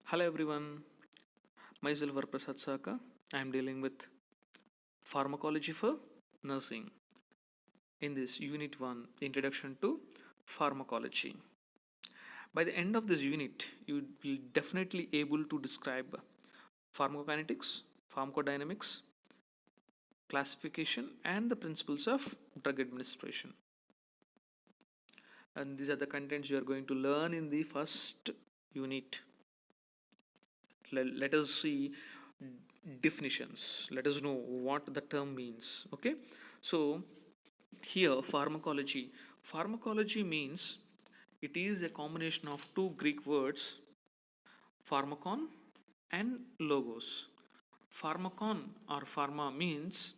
Hello everyone, myself Prasad Saka. I am dealing with pharmacology for nursing. In this Unit 1, Introduction to Pharmacology. By the end of this unit, you will definitely able to describe pharmacokinetics, pharmacodynamics, classification, and the principles of drug administration. And these are the contents you are going to learn in the first unit. Let us see definitions. Let us know what the term means. Okay, so here pharmacology means it is a combination of two Greek words, pharmakon and logos. Pharmakon or pharma means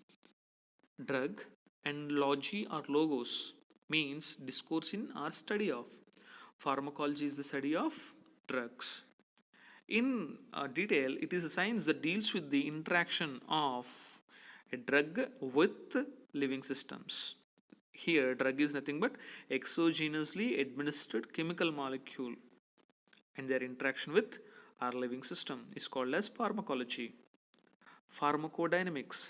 drug, and logi or logos means discourse in or study of. Pharmacology is the study of drugs. In detail, it is a science that deals with the interaction of a drug with living systems. Here, drug is nothing but exogenously administered chemical molecule, and their interaction with our living system is called as pharmacology. Pharmacodynamics.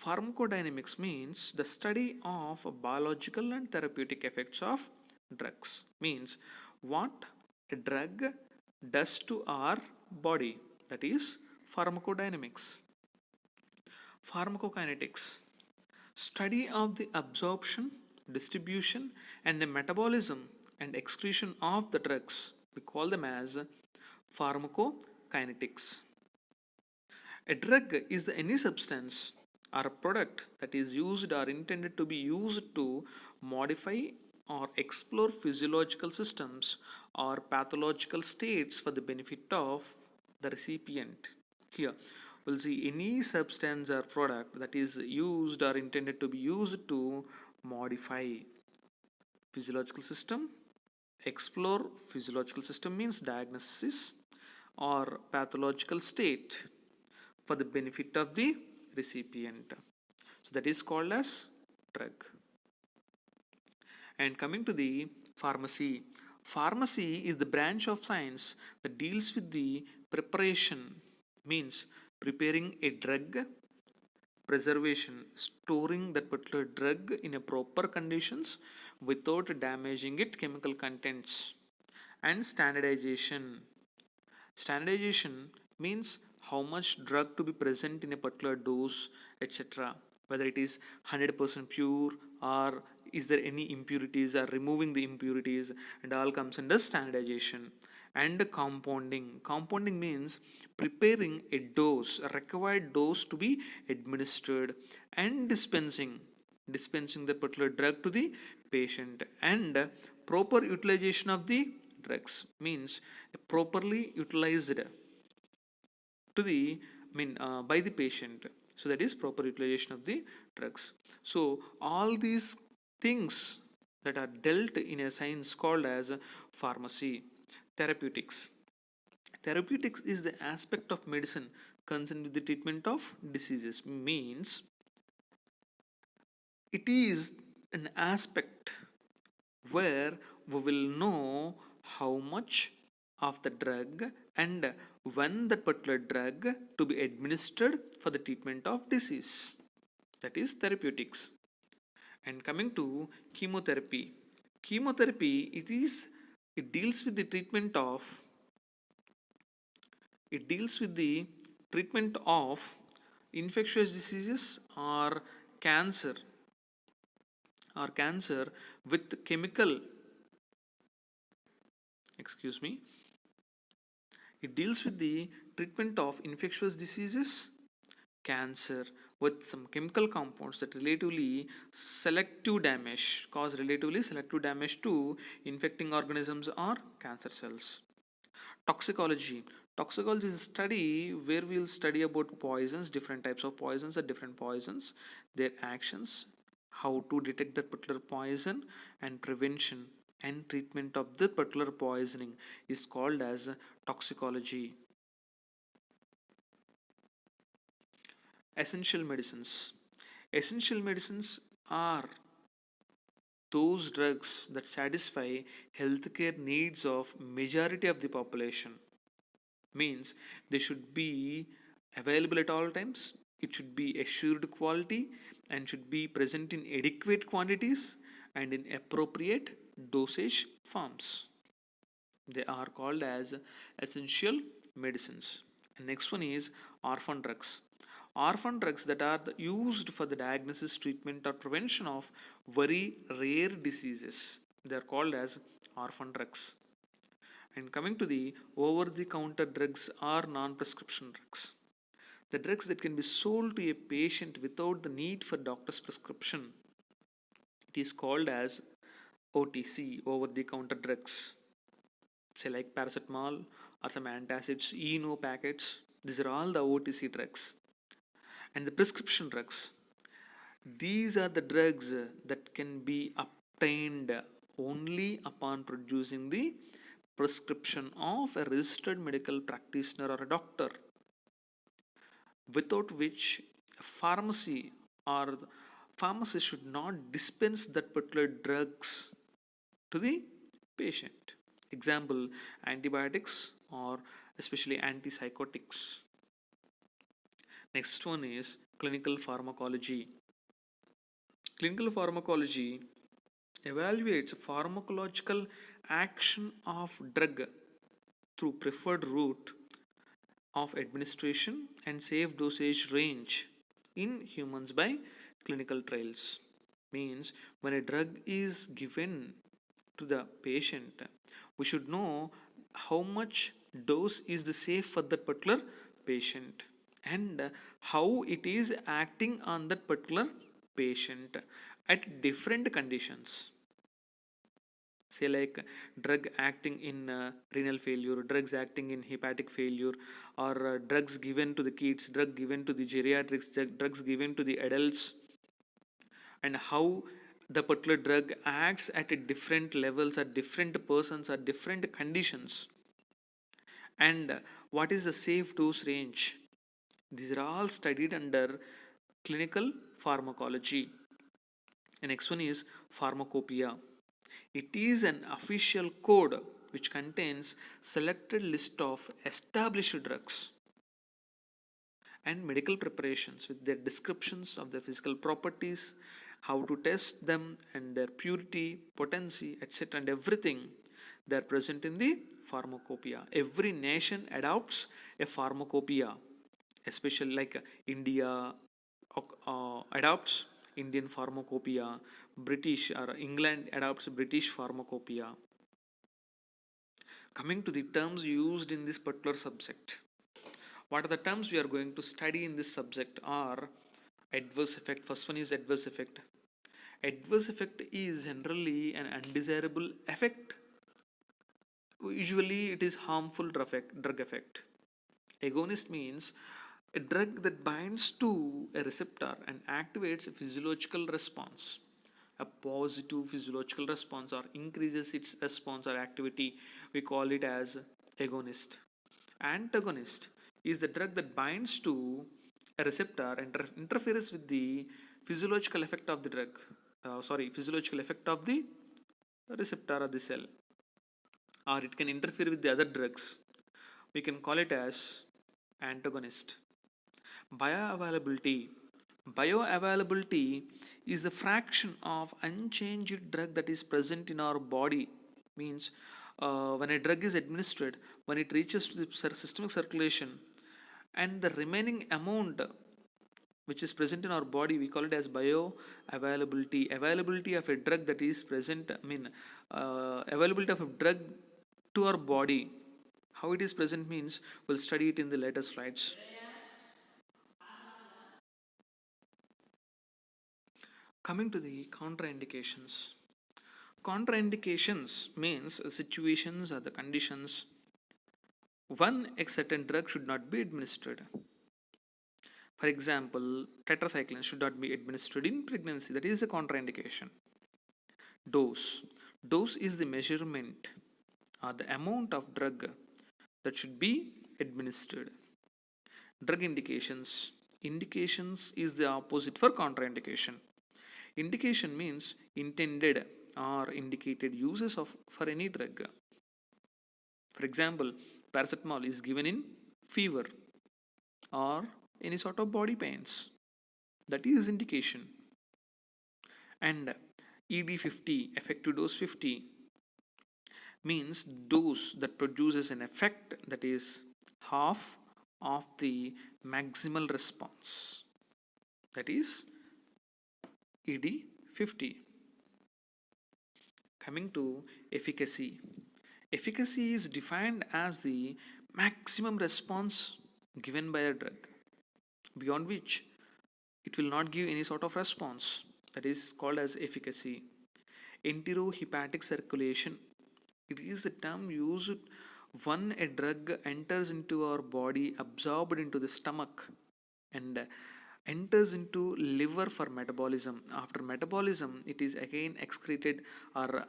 Pharmacodynamics means the study of biological and therapeutic effects of drugs. Means what a drug does to our body. That is pharmacodynamics. Pharmacokinetics. Study of the absorption, distribution, and the metabolism and excretion of the drugs. We call them as pharmacokinetics. A drug is any substance or a product that is used or intended to be used to modify or explore physiological systems or pathological states for the benefit of the recipient. Here, we'll see any substance or product that is used or intended to be used to modify physiological system. Explore physiological system means diagnosis or pathological state for the benefit of the recipient. So that is called as drug. And coming to the pharmacy. Pharmacy is the branch of science that deals with the preparation, means preparing a drug, preservation, storing that particular drug in a proper conditions without damaging its chemical contents, and standardization. Standardization means how much drug to be present in a particular dose, etc. Whether it is 100% pure or is there any impurities or removing the impurities, and all comes under standardization. And compounding. Compounding means preparing a dose, a required dose to be administered, and dispensing the particular drug to the patient, and proper utilization of the drugs means properly utilized to the by the patient. So that is proper utilization of the drugs. So all these things that are dealt in a science called as pharmacy. Therapeutics. Therapeutics is the aspect of medicine concerned with the treatment of diseases. Means it is an aspect where we will know how much of the drug and when that particular drug to be administered for the treatment of disease. That is therapeutics. And coming to chemotherapy. Chemotherapy it deals with the treatment of infectious diseases or cancer with chemical, excuse me, it deals with the treatment of infectious diseases, cancer with some chemical compounds that cause relatively selective damage to infecting organisms or cancer cells. Toxicology. Toxicology is a study where we'll study about poisons, different types of poisons or different poisons, their actions, how to detect that particular poison, and prevention and treatment of the particular poisoning is called as toxicology. Essential medicines. Essential medicines are those drugs that satisfy healthcare needs of majority of the population. means they should be available at all times, it should be assured quality, and should be present in adequate quantities and in appropriate dosage forms. They are called as essential medicines. And next one is orphan drugs. Orphan drugs that are used for the diagnosis, treatment, or prevention of very rare diseases. They are called as orphan drugs. And coming to the over the counter drugs or non prescription drugs. The drugs that can be sold to a patient without the need for doctor's prescription. It is called as OTC, over the counter drugs. Say like paracetamol or some antacids, Eno packets. These are all the OTC drugs. And the prescription drugs. These are the drugs that can be obtained only upon producing the prescription of a registered medical practitioner or a doctor, without which a pharmacy or pharmacist should not dispense that particular drugs to the patient. Example, antibiotics or especially antipsychotics. Next one is clinical pharmacology. Clinical pharmacology evaluates pharmacological action of drug through preferred route of administration and safe dosage range in humans by clinical trials. Means when a drug is given to the patient, we should know how much dose is the safe for that particular patient and how it is acting on that particular patient at different conditions. Say like drug acting in renal failure, drugs acting in hepatic failure, or drugs given to the kids, drug given to the geriatrics, drugs given to the adults, and how the particular drug acts at a different levels at different persons at different conditions, and what is the safe dose range. These are all studied under clinical pharmacology. The next one is pharmacopoeia. It is an official code which contains selected list of established drugs and medical preparations with their descriptions of their physical properties, how to test them and their purity, potency, etc. and everything. They are present in the pharmacopoeia. Every nation adopts a pharmacopoeia, especially like India adopts Indian pharmacopoeia, British or England adopts British pharmacopoeia. Coming to the terms used in this particular subject, what are the terms we are going to study in this subject are adverse effect. First one is adverse effect. Adverse effect is generally an undesirable effect. Usually it is harmful drug effect. Agonist means a drug that binds to a receptor and activates a physiological response, a positive physiological response, or increases its response or activity. We call it as agonist. Antagonist is the drug that binds to a receptor and interferes with the physiological effect of the drug. Physiological effect of the receptor or the cell, or it can interfere with the other drugs. We can call it as antagonist. Bioavailability. Bioavailability is the fraction of unchanged drug that is present in our body. Means when a drug is administered, when it reaches to the systemic circulation, and the remaining amount which is present in our body, we call it as bioavailability. Availability of a drug that is present, availability of a drug to our body. How it is present means we'll study it in the later slides. Coming to the contraindications. Contraindications means situations or the conditions when a certain drug should not be administered. For example, tetracycline should not be administered in pregnancy. That is a contraindication. Dose. Dose is the measurement or the amount of drug that should be administered. Drug indications. Indications is the opposite for contraindication. Indication means intended or indicated uses of for any drug. For example, paracetamol is given in fever or any sort of body pains. That is indication. And ED50, effective dose 50, means dose that produces an effect that is half of the maximal response. That is ED50. Coming to efficacy. Efficacy is defined as the maximum response given by a drug, beyond which it will not give any sort of response. That is called as efficacy. Enterohepatic circulation. It is the term used when a drug enters into our body, absorbed into the stomach, and enters into liver for metabolism. After metabolism, it is again excreted or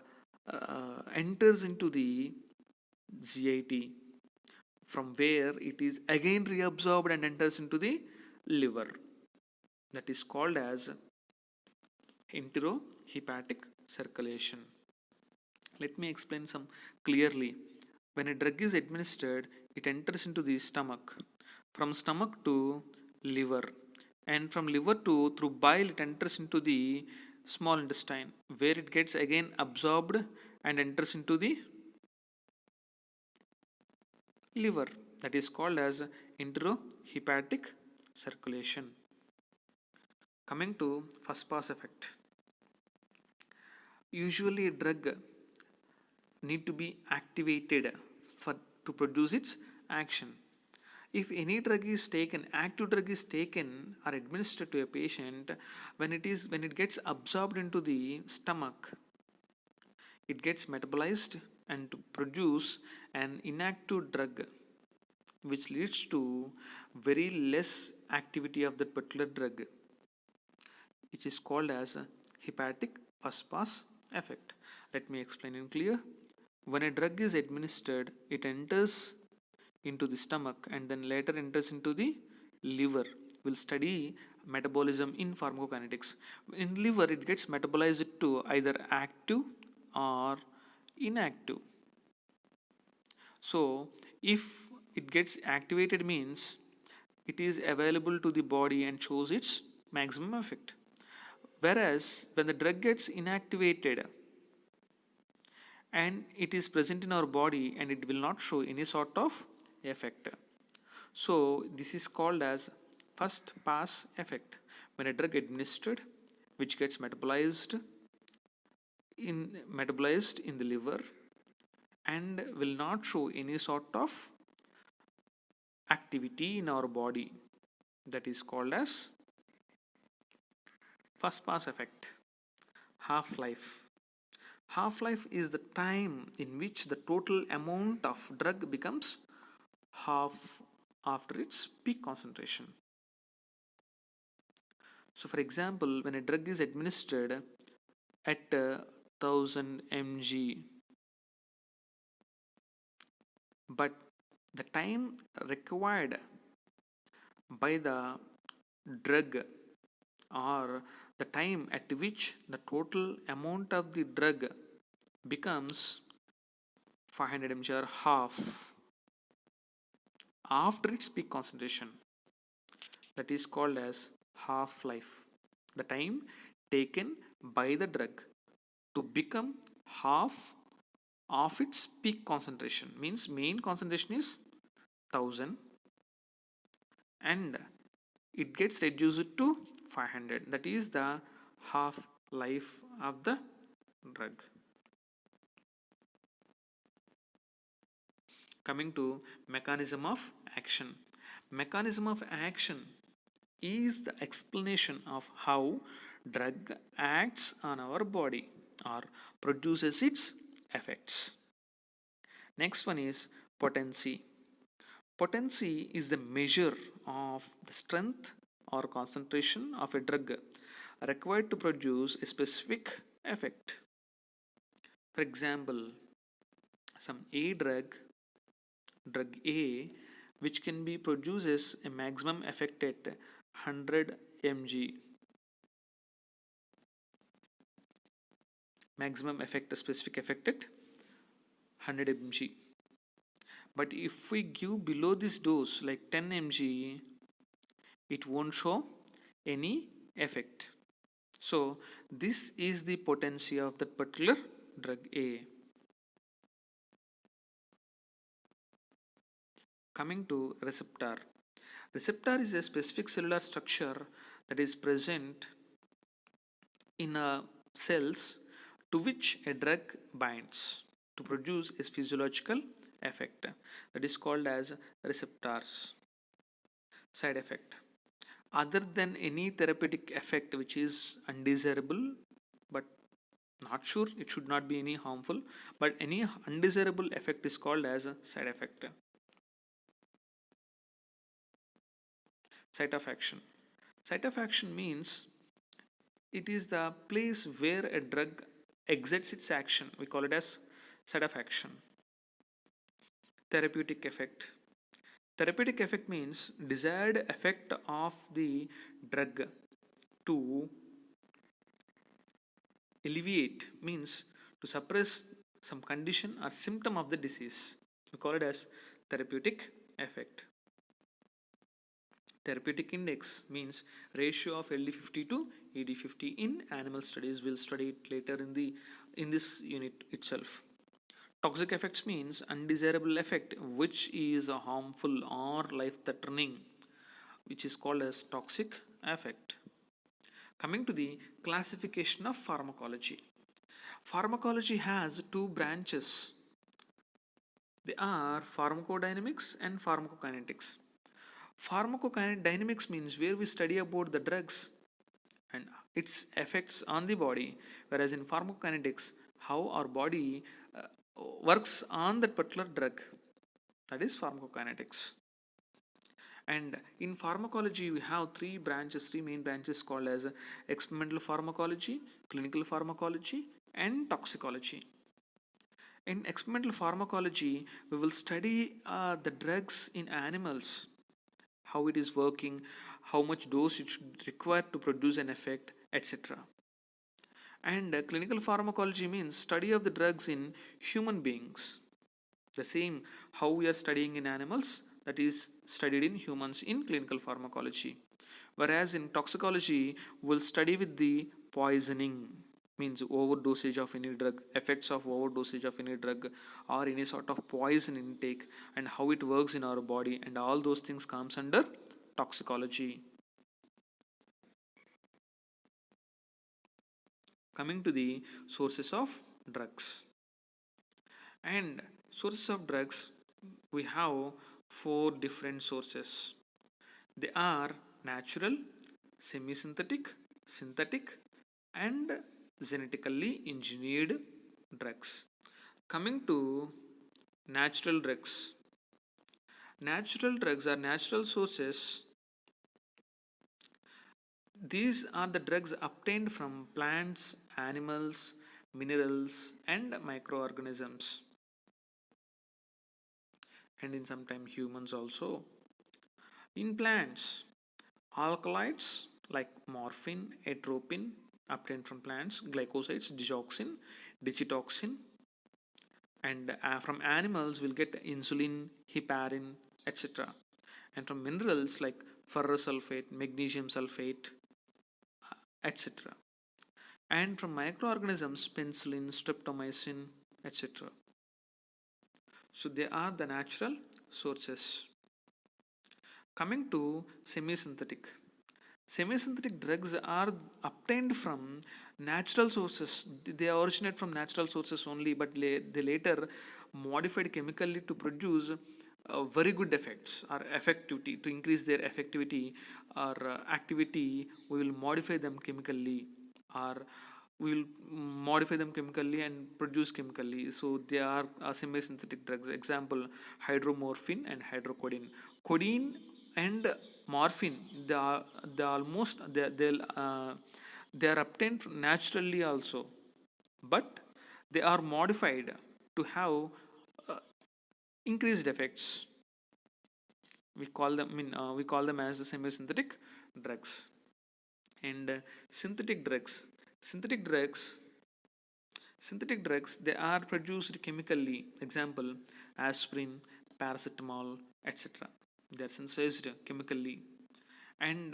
enters into the GIT, from where it is again reabsorbed and enters into the liver. That is called as enterohepatic circulation. Let me explain some clearly. When a drug is administered, it enters into the stomach, from stomach to liver, and from liver to through bile it enters into the small intestine, where it gets again absorbed and enters into the liver. That is called as enterohepatic circulation. Coming to first pass effect. Usually a drug need to be activated to produce its action. If any drug is taken, active drug is taken or administered to a patient, when it gets absorbed into the stomach, it gets metabolized and to produce an inactive drug, which leads to very less activity of that particular drug, which is called as a hepatic first pass effect. Let me explain in clear. When a drug is administered, it enters into the stomach and then later enters into the liver. We'll study metabolism in pharmacokinetics. In liver, it gets metabolized to either active or inactive. So if it gets activated, means it is available to the body and shows its maximum effect. Whereas when the drug gets inactivated and it is present in our body and it will not show any sort of effect. So this is called as first pass effect. When a drug administered, which gets metabolized in the liver and will not show any sort of activity in our body, that is called as first pass effect. Half-life. Half-life is the time in which the total amount of drug becomes half after its peak concentration. So for example, when a drug is administered at 1000 mg, but the time required by the drug, or the time at which the total amount of the drug becomes 500 mg or half after its peak concentration, that is called as half-life. The time taken by the drug to become half of its peak concentration, means main concentration is 1000 and it gets reduced to 500. That is the half-life of the drug. Coming to mechanism of action. Mechanism of action is the explanation of how drug acts on our body or produces its effects. Next one is potency. Potency is the measure of the strength or concentration of a drug required to produce a specific effect. For example, some drug A, which can be produces a maximum effect at 100 mg. Maximum effect, a specific effect at 100 mg. But if we give below this dose like 10 mg, it won't show any effect. So this is the potency of that particular drug A. Coming to receptor. Receptor is a specific cellular structure that is present in cells to which a drug binds to produce a physiological effect, that is called as receptors. Side effect: other than any therapeutic effect which is undesirable, but not sure, it should not be any harmful, but any undesirable effect is called as a side effect. Site of action. Site of action means it is the place where a drug exerts its action. We call it as site of action. Therapeutic effect. Therapeutic effect means desired effect of the drug to alleviate, means to suppress some condition or symptom of the disease. We call it as therapeutic effect. Therapeutic index means ratio of LD50 to ED50 in animal studies. We'll study it later in this unit itself. Toxic effects means undesirable effect which is harmful or life threatening, which is called as toxic effect. Coming to the classification of pharmacology. Pharmacology has two branches. They are pharmacodynamics and pharmacokinetics. Pharmacodynamics means where we study about the drugs and its effects on the body, whereas in pharmacokinetics, how our body works on that particular drug, that is pharmacokinetics. And in pharmacology we have three main branches called as experimental pharmacology, clinical pharmacology, and toxicology. In experimental pharmacology we will study the drugs in animals, how it is working, how much dose it should require to produce an effect, etc. And clinical pharmacology means study of the drugs in human beings. The same how we are studying in animals, that is studied in humans in clinical pharmacology. Whereas in toxicology, we'll study with the poisoning, means overdosage of any drug, effects of overdosage of any drug or any sort of poison intake, and how it works in our body, and all those things comes under toxicology. Coming to the sources of drugs. And sources of drugs, we have four different sources. They are natural, semi-synthetic, synthetic, and genetically engineered drugs. Coming to natural drugs. Natural drugs are natural sources. These are the drugs obtained from plants, animals, minerals, and microorganisms, and in sometimes humans also. In plants, alkaloids like morphine, atropine obtained from plants, glycosides, digoxin, digitoxin, and from animals we'll get insulin, heparin, etc. And from minerals like ferrous sulfate, magnesium sulfate, etc. And from microorganisms, penicillin, streptomycin, etc. So they are the natural sources. Coming to semi-synthetic. Semi-synthetic drugs are obtained from natural sources. They originate from natural sources only, but they later modified chemically to produce very good effects or effectivity. To increase their effectivity or activity, we will modify them chemically, or we will modify them chemically and produce chemically. So they are semi-synthetic drugs. Example: hydromorphine and hydrocodone. Codeine and morphine, they almost they are obtained naturally also, but they are modified to have uh, increased effects. We call them as the semi-synthetic drugs. And synthetic drugs. Synthetic drugs Synthetic drugs, they are produced chemically. Example: aspirin, paracetamol, etc. They are synthesized chemically. And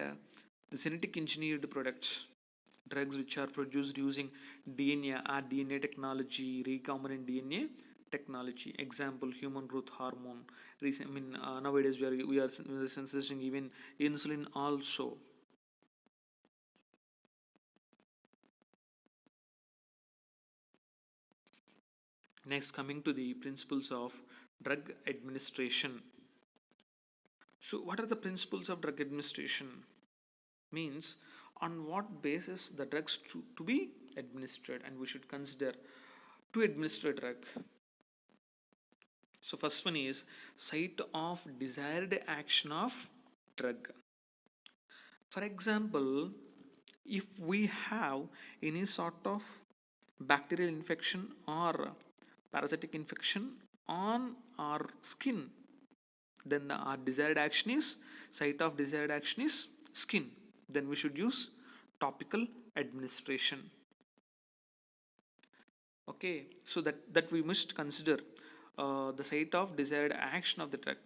the genetic engineered products, drugs which are produced using DNA or DNA technology, recombinant DNA technology. Example: human growth hormone. Nowadays we are synthesizing even insulin also. Next, coming to the principles of drug administration. So, what are the principles of drug administration? Means on what basis the drugs to be administered, and we should consider to administer a drug. So, first one is site of desired action of drug. For example, if we have any sort of bacterial infection or parasitic infection on our skin, then our desired action is site of desired action is skin. Then we should use topical administration. Okay, so that we must consider the site of desired action of the drug.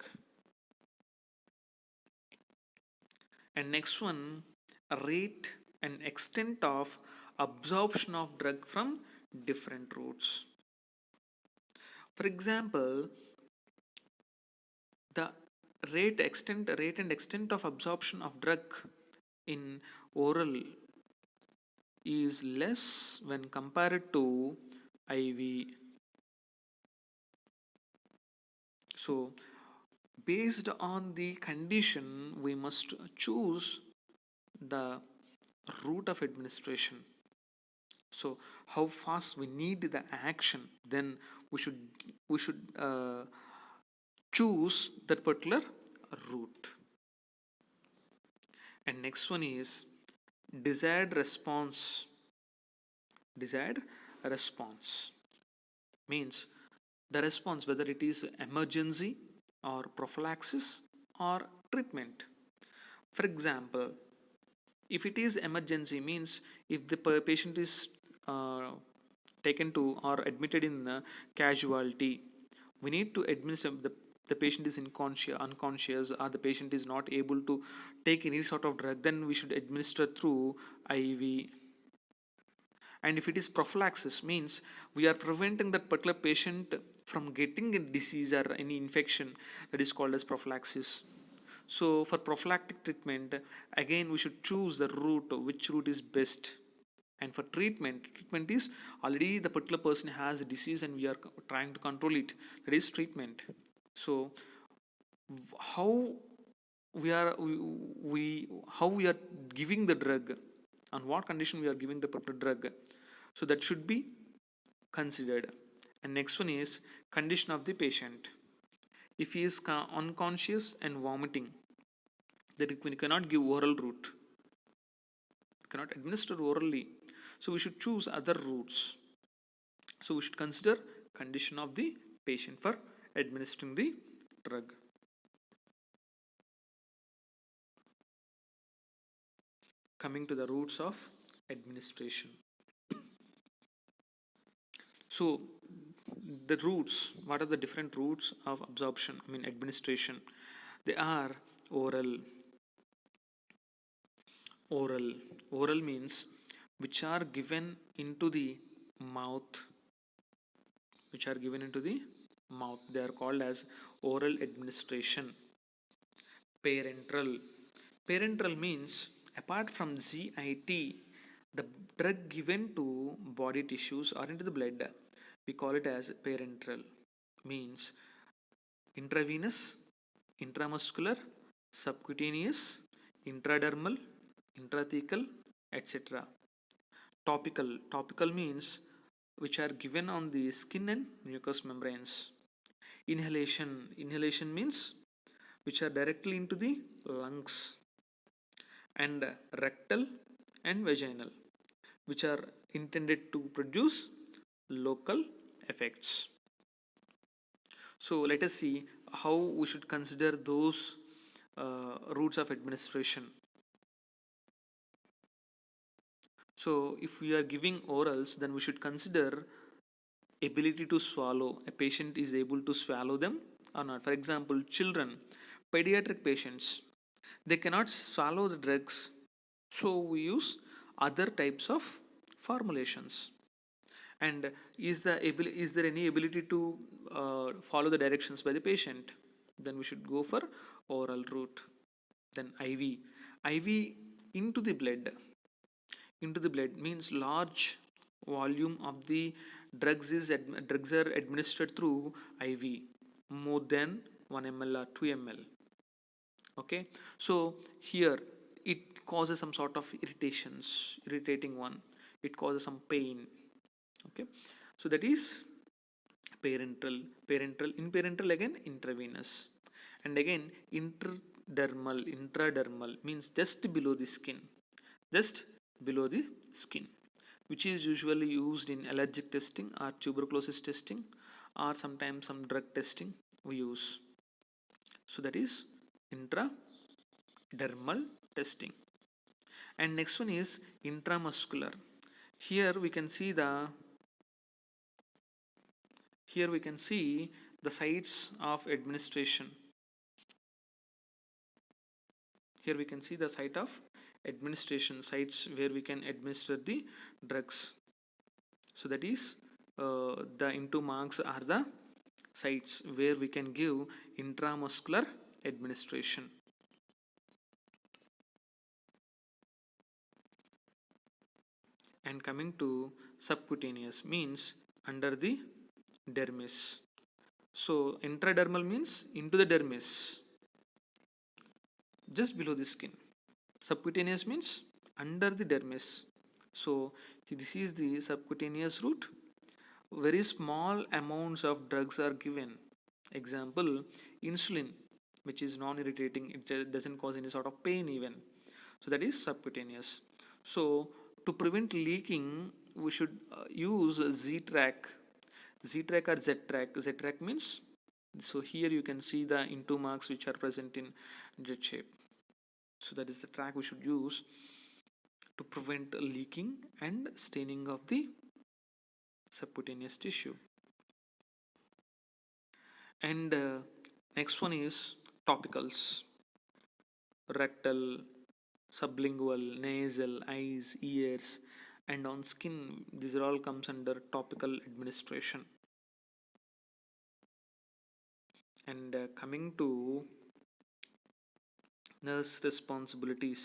And next one, rate and extent of absorption of drug from different routes. For example, the rate and extent of absorption of drug in oral is less when compared to IV. So based on the condition, we must choose the route of administration. So how fast we need the action, then we should choose that particular route. And next one is desired response. Desired response means the response, whether it is emergency or prophylaxis or treatment. For example, if it is emergency, means if the patient is taken to or admitted in casualty, we need to administer the patient is unconscious, or the patient is not able to take any sort of drug, then we should administer through IV. And if it is prophylaxis, means we are preventing that particular patient from getting a disease or any infection, that is called as prophylaxis. So for prophylactic treatment, again we should choose the route, which route is best. And for treatment is already the particular person has a disease and we are trying to control it, that is treatment. So how we are giving the drug, on what condition we are giving the particular drug, so that should be considered. And next one is condition of the patient. If he is unconscious and vomiting, that we cannot give oral route, we cannot administer orally, so we should choose other routes. So we should consider condition of the patient for administering the drug. Coming to the routes of administration. So the routes, what are the different routes of absorption, administration? They are oral. Oral means which are given into the mouth. They are called as oral administration. Parenteral means apart from GIT, the drug given to body tissues or into the blood, we call it as parenteral. Means intravenous, intramuscular, subcutaneous, intradermal, intrathecal, etc. Topical means which are given on the skin and mucous membranes. Inhalation means which are directly into the lungs. And rectal and vaginal, which are intended to produce local effects. So let us see how we should consider those routes of administration. So if we are giving orals, then we should consider ability to swallow. A patient is able to swallow them or not. For example, children, pediatric patients, they cannot swallow the drugs, so we use other types of formulations. And is there any ability to follow the directions by the patient? Then we should go for oral route. Then IV into the blood. Into the blood means large volume of the drugs are administered through IV, more than 1 ml or 2 ml. Okay, so here it causes some sort of irritating one. It causes some pain. Okay, so that is parenteral. In parenteral, again intravenous, and again intradermal means just below the skin, just below the skin, which is usually used in allergic testing or tuberculosis testing, or sometimes some drug testing we use. So that is intradermal testing. And next one is intramuscular. Here we can see the sites of administration. Here we can see the site of administration, sites where we can administer the drugs. So that is the into marks are the sites where we can give intramuscular administration. And coming to subcutaneous means under the dermis. So intradermal means into the dermis, just below the skin. Subcutaneous means under the dermis. So this is the subcutaneous route. Very small amounts of drugs are given. Example, insulin, which is non-irritating, it doesn't cause any sort of pain even. So that is subcutaneous. So to prevent leaking, we should use Z-track or Z-track. Z-track means, so here you can see the into marks which are present in Z shape. So that is the track we should use to prevent leaking and staining of the subcutaneous tissue. And next one is topicals. Rectal, sublingual, nasal, eyes, ears, and on skin. These are all comes under topical administration. And coming to nurse responsibilities.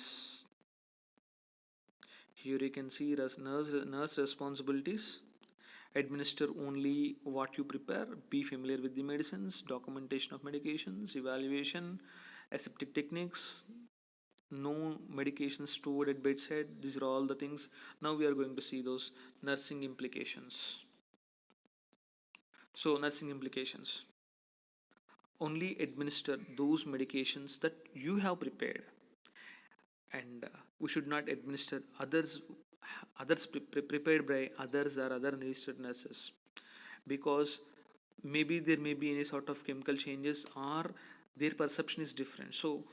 Here you can see nurse responsibilities. Administer only what you prepare. Be familiar with the medicines, documentation of medications, evaluation, aseptic techniques, no medications stored at bedside. These are all the things. Now we are going to see those nursing implications. So nursing implications. Only administer those medications that you have prepared, and we should not administer others prepared by others or other registered nurses, because maybe there may be any sort of chemical changes or their perception is different. So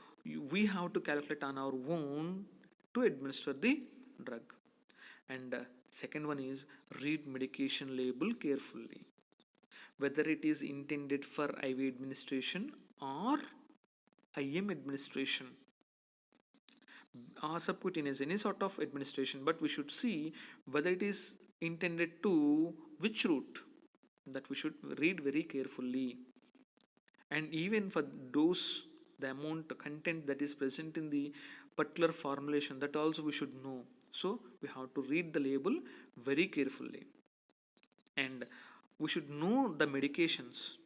we have to calculate on our own to administer the drug. And second one is read medication label carefully, whether it is intended for IV administration or IM administration or subcutaneous, any sort of administration, but we should see whether it is intended to which route, that we should read very carefully. And even for dose, the amount, the content that is present in the particular formulation, that also we should know. So we have to read the label very carefully. And we should know the medications.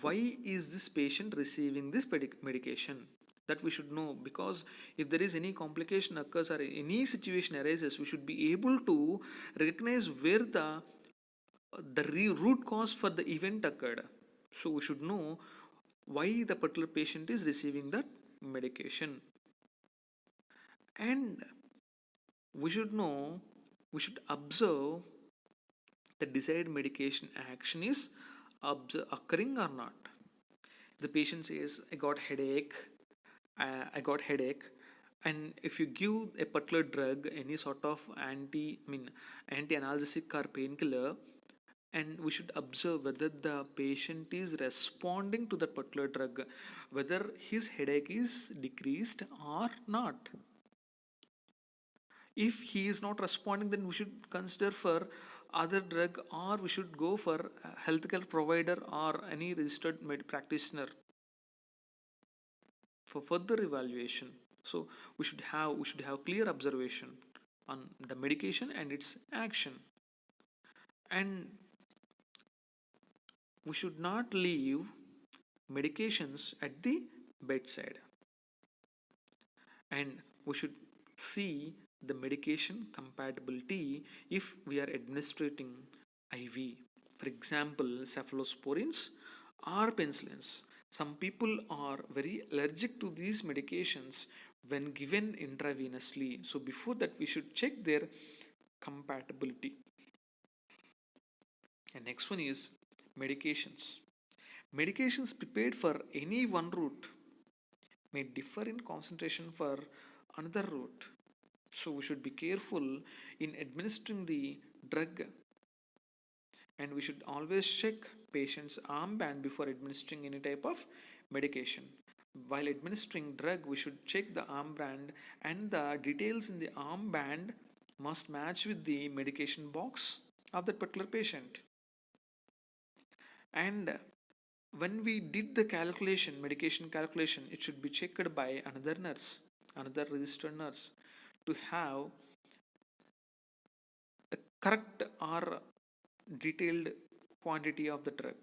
Why is this patient receiving this medication? That we should know, because if there is any complication occurs or any situation arises, we should be able to recognize where the root cause for the event occurred. So we should know why the particular patient is receiving that medication. And we should know, we should observe the desired medication action is occurring or not. The patient says, I got headache, and if you give a particular drug, any sort of anti-analgesic or painkiller, and we should observe whether the patient is responding to that particular drug, whether his headache is decreased or not. If he is not responding, then we should consider for other drug, or we should go for a healthcare provider or any registered practitioner for further evaluation. So we should have clear observation on the medication and its action, and we should not leave medications at the bedside, and we should see the medication compatibility if we are administering IV. For example, cephalosporins or penicillins. Some people are very allergic to these medications when given intravenously. So before that, we should check their compatibility. And next one is medications. Medications prepared for any one route may differ in concentration for another route. So we should be careful in administering the drug, and we should always check patient's armband before administering any type of medication. While administering drug, we should check the armband, and the details in the armband must match with the medication box of that particular patient. And when we did the calculation, medication calculation, it should be checked by another nurse, another registered nurse, to have the correct or detailed quantity of the drug.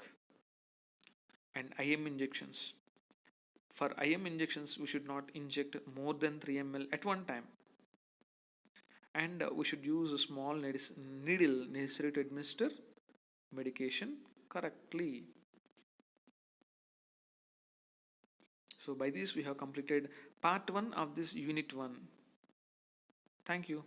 And IM injections. For IM injections, we should not inject more than 3 ml at one time. And we should use a small needle necessary to administer medication correctly. So by this we have completed part 1 of this unit 1. Thank you.